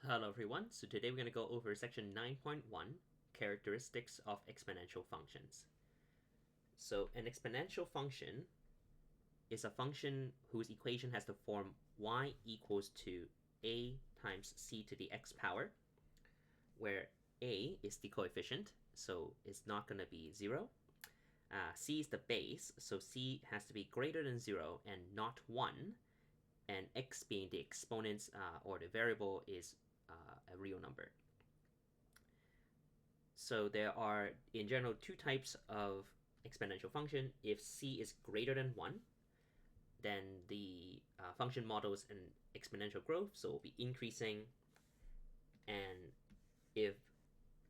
Hello everyone, so today we're going to go over section 9.1, characteristics of exponential functions. So an exponential function is a function whose equation has the form y equals to a times c to the x power, where a is the coefficient, so it's not going to be 0. C is the base, so c has to be greater than 0 and not 1, and x being the exponent or the variable is a real number. So there are, in general, two types of exponential function. If c is greater than 1, then the function models an exponential growth, so it will be increasing. And if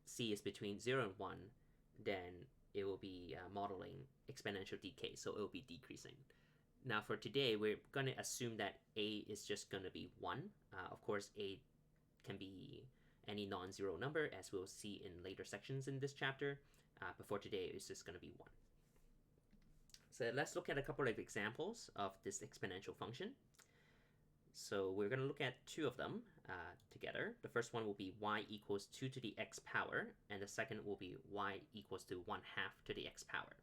c is between 0 and 1, then it will be modeling exponential decay, so it will be decreasing. Now for today, we're going to assume that a is just going to be 1. Of course, a can be any non-zero number, as we'll see in later sections in this chapter. But for today, it's just going to be 1. So let's look at a couple of examples of this exponential function. So we're going to look at two of them together. The first one will be y equals 2 to the x power, and the second will be y equals to 1/2 to the x power.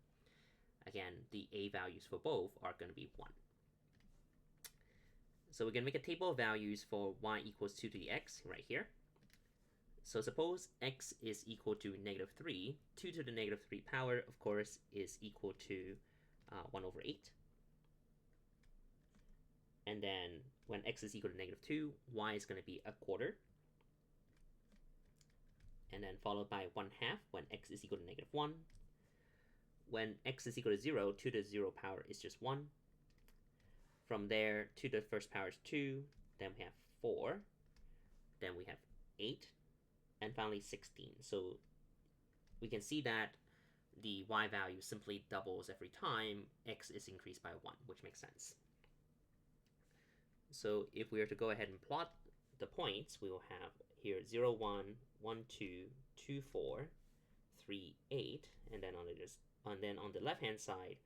Again, the a values for both are going to be 1. So we're going to make a table of values for y equals 2 to the x right here. So suppose x is equal to -3. 2 to the -3 power, of course, is equal to 1/8. And then when x is equal to -2, y is going to be 1/4. And then followed by 1/2 when x is equal to -1. When x is equal to 0, 2 to the 0 power is just 1. From there, 2 to the first power is 2. Then we have 4. Then we have 8. And finally 16. So we can see that the y value simply doubles every time x is increased by 1, which makes sense. So if we were to go ahead and plot the points, we will have here 0, 1, 1, 2, 2, 4, 3, 8, and then on the left-hand side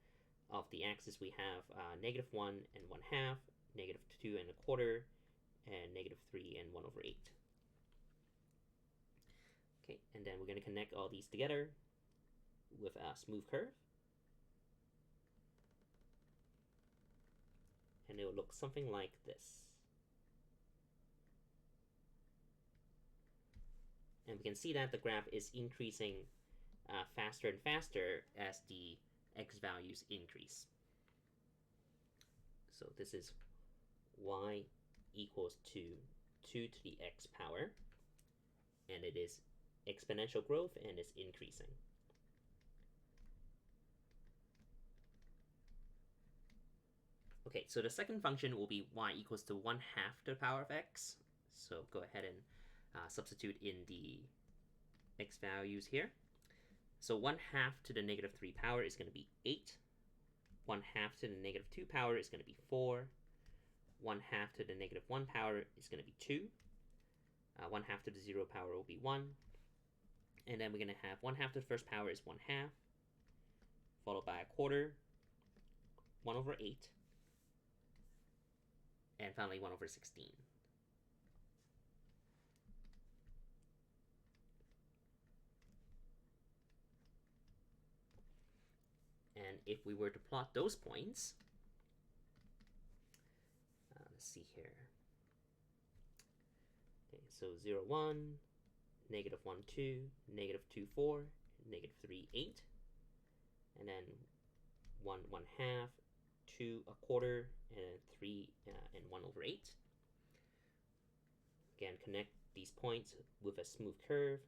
of the axis we have -1 and 1/2, -2 and 1/4, and -3 and 1/8. Okay, and then we're going to connect all these together with a smooth curve. And it will look something like this. And we can see that the graph is increasing faster and faster as the x values increase. So this is y equals to 2 to the x power, and it is exponential growth and is increasing. Okay, so the second function will be y equals to 1/2 to the power of x. So go ahead and substitute in the x values here. So 1/2 to the -3 power is going to be 8. 1/2 to the -2 power is going to be 4. 1/2 to the -1 power is going to be 2. 1/2 to the 0 power will be 1. And then we're going to have 1/2 to the first power is 1/2, followed by 1/4, 1/8, and finally 1/16. And if we were to plot those points, let's see here. Okay, so 0, 1, -1, 2, -2, 4, -3, 8, and then 1, 1/2, 2, 1/4, and 3 and 1/8. Again, connect these points with a smooth curve.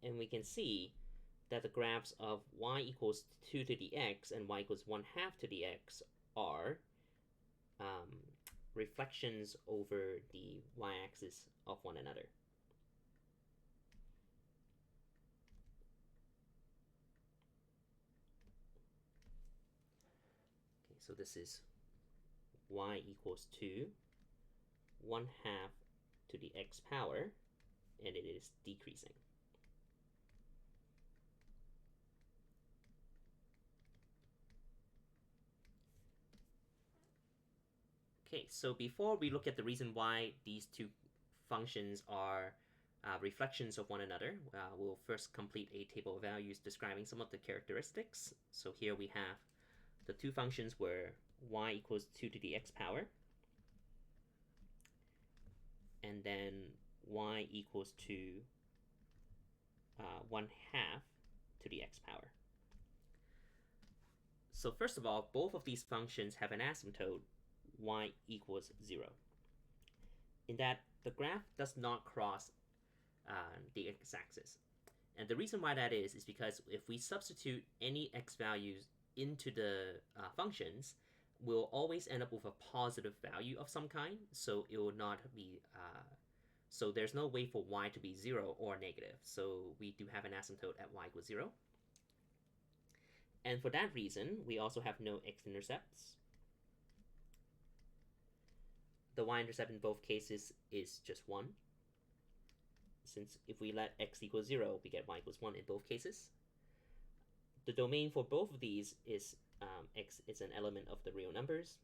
And we can see that the graphs of y equals 2 to the x and y equals 1/2 to the x are reflections over the y-axis of one another. Okay, so this is y equals to 1/2 to the x power, and it is decreasing. Okay, so before we look at the reason why these two functions are reflections of one another, we'll first complete a table of values describing some of the characteristics. So here we have the two functions where y equals 2 to the x power, and then y equals to 1/2 to the x power. So first of all, both of these functions have an asymptote y equals 0, in that the graph does not cross the x-axis. And the reason why that is because if we substitute any x values into the functions, we'll always end up with a positive value of some kind. So it will not be, so there's no way for y to be 0 or negative. So we do have an asymptote at y equals 0. And for that reason, we also have no x-intercepts. The y-intercept in both cases is just 1. Since if we let x equal 0, we get y equals 1 in both cases. The domain for both of these is x is an element of the real numbers.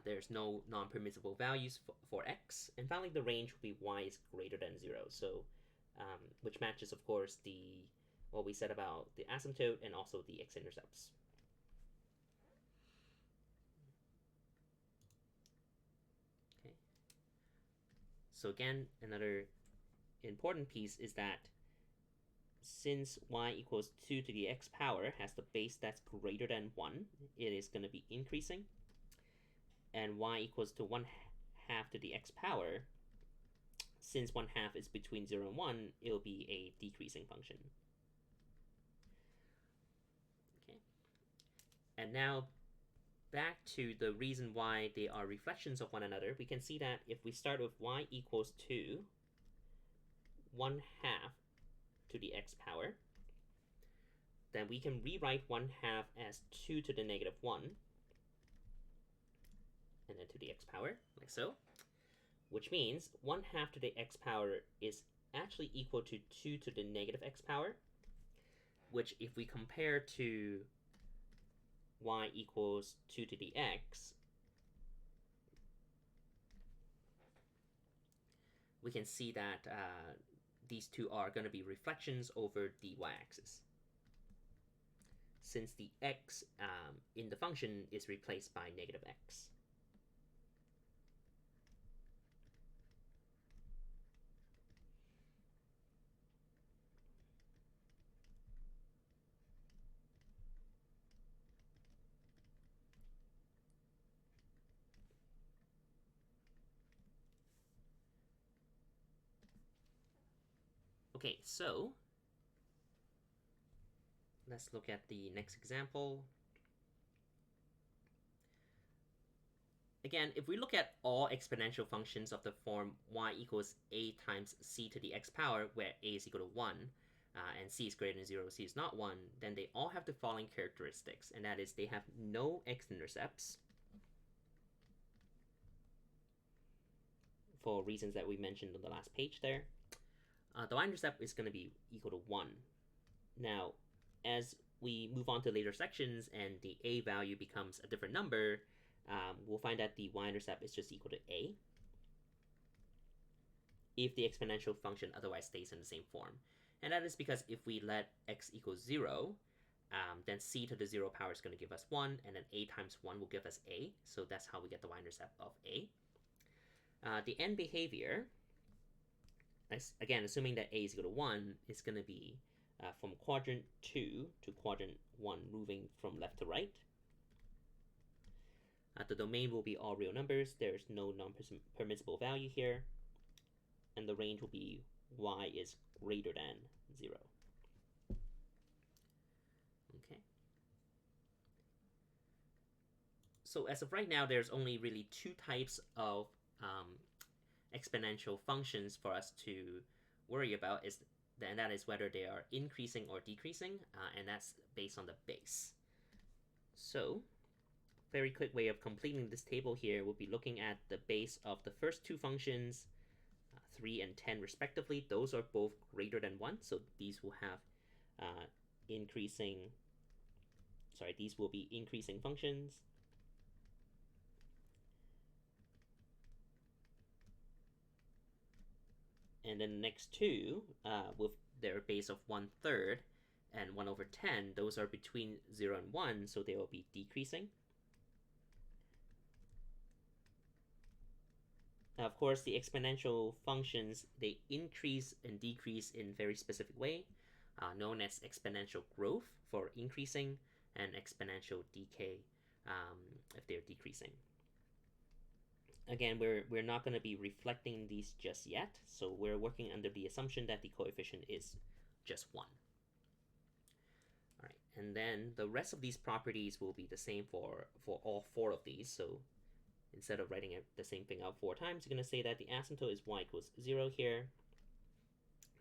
There's no non-permissible values for x. And finally, the range will be y is greater than 0. So, which matches, of course, what we said about the asymptote and also the x-intercepts. Okay. So again, another important piece is that since y equals 2 to the x power has the base that's greater than 1, it is going to be increasing. And y equals to 1/2 to the x power, since 1/2 is between 0 and 1, it'll be a decreasing function. Okay. And now back to the reason why they are reflections of one another, we can see that if we start with y equals to 1/2 to the x power, then we can rewrite 1/2 as 2 to the negative 1, and then to the x power, like so, which means 1/2 to the x power is actually equal to 2 to the negative x power, which if we compare to y equals 2 to the x, we can see that these two are going to be reflections over the y-axis, since the x in the function is replaced by negative x. Okay, so let's look at the next example. Again, if we look at all exponential functions of the form y equals a times c to the x power, where a is equal to 1, and c is greater than 0, c is not 1, then they all have the following characteristics, and that is they have no x-intercepts, for reasons that we mentioned on the last page there. The y-intercept is going to be equal to 1. Now, as we move on to later sections and the a value becomes a different number, we'll find that the y-intercept is just equal to a if the exponential function otherwise stays in the same form. And that is because if we let x equals 0, then c to the 0 power is going to give us 1, and then a times 1 will give us a. So that's how we get the y-intercept of a. The end behavior, again, assuming that a is equal to 1, is going to be from quadrant 2 to quadrant 1, moving from left to right. The domain will be all real numbers. There's no non-permissible value here. And the range will be y is greater than 0. Okay. So as of right now, there's only really two types of exponential functions for us to worry about, and that is whether they are increasing or decreasing, and that's based on the base. So, very quick way of completing this table here will be looking at the base of the first two functions, 3 and 10 respectively. Those are both greater than 1, so these will have these will be increasing functions. And then the next two, with their base of 1/3 and 1/10, those are between 0 and 1, so they will be decreasing. Now, of course, the exponential functions, they increase and decrease in very specific way, known as exponential growth for increasing and exponential decay if they're decreasing. Again, we're not going to be reflecting these just yet, so we're working under the assumption that the coefficient is just 1. All right, and then the rest of these properties will be the same for all 4 of these. So instead of writing the same thing out 4 times, you're going to say that the asymptote is y equals 0 here.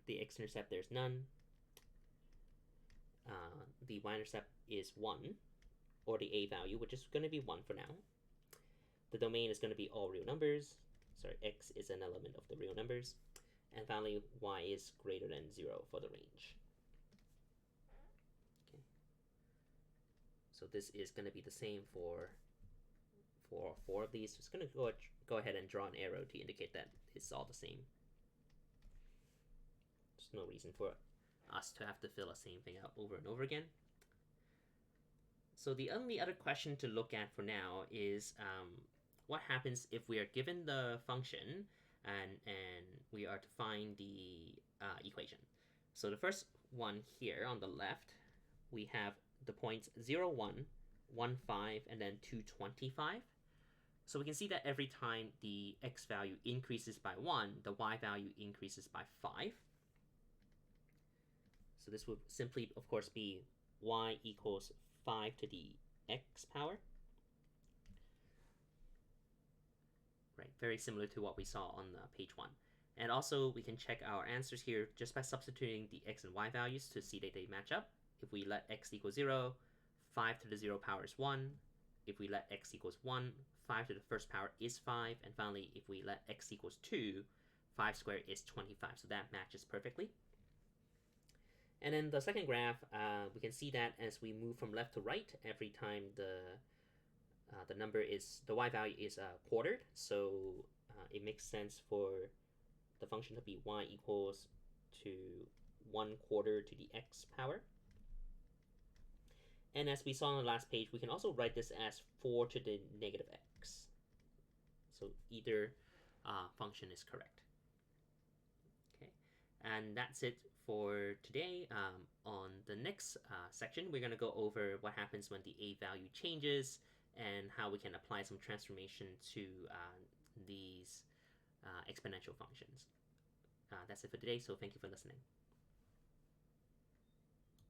The x-intercept, there's none. The y-intercept is 1, or the a value, which is going to be 1 for now. The domain is going to be all real numbers. Sorry, x is an element of the real numbers. And finally, y is greater than 0 for the range. Okay. So this is going to be the same for 4 of these. Just going to go ahead and draw an arrow to indicate that it's all the same. There's no reason for us to have to fill the same thing out over and over again. So the only other question to look at for now is what happens if we are given the function and we are to find the equation. So the first one here on the left, we have the points 0, 1, 1, 5, and then 2, 25. So we can see that every time the x value increases by 1, the y value increases by 5. So this would simply, of course, be y equals 5 to the x power. Right, very similar to what we saw on page 1. And also, we can check our answers here just by substituting the x and y values to see that they match up. If we let x equal 0, 5 to the 0 power is 1. If we let x equals 1, 5 to the first power is 5. And finally, if we let x equals 2, 5 squared is 25. So that matches perfectly. And then the second graph, we can see that as we move from left to right, every time the number is, the y value is quartered. So it makes sense for the function to be y equals to 1/4 to the x power. And as we saw on the last page, we can also write this as 4 to the negative x. So either function is correct. Okay, and that's it for today. On the next section, we're going to go over what happens when the a value changes and how we can apply some transformation to these exponential functions. That's it for today, so thank you for listening.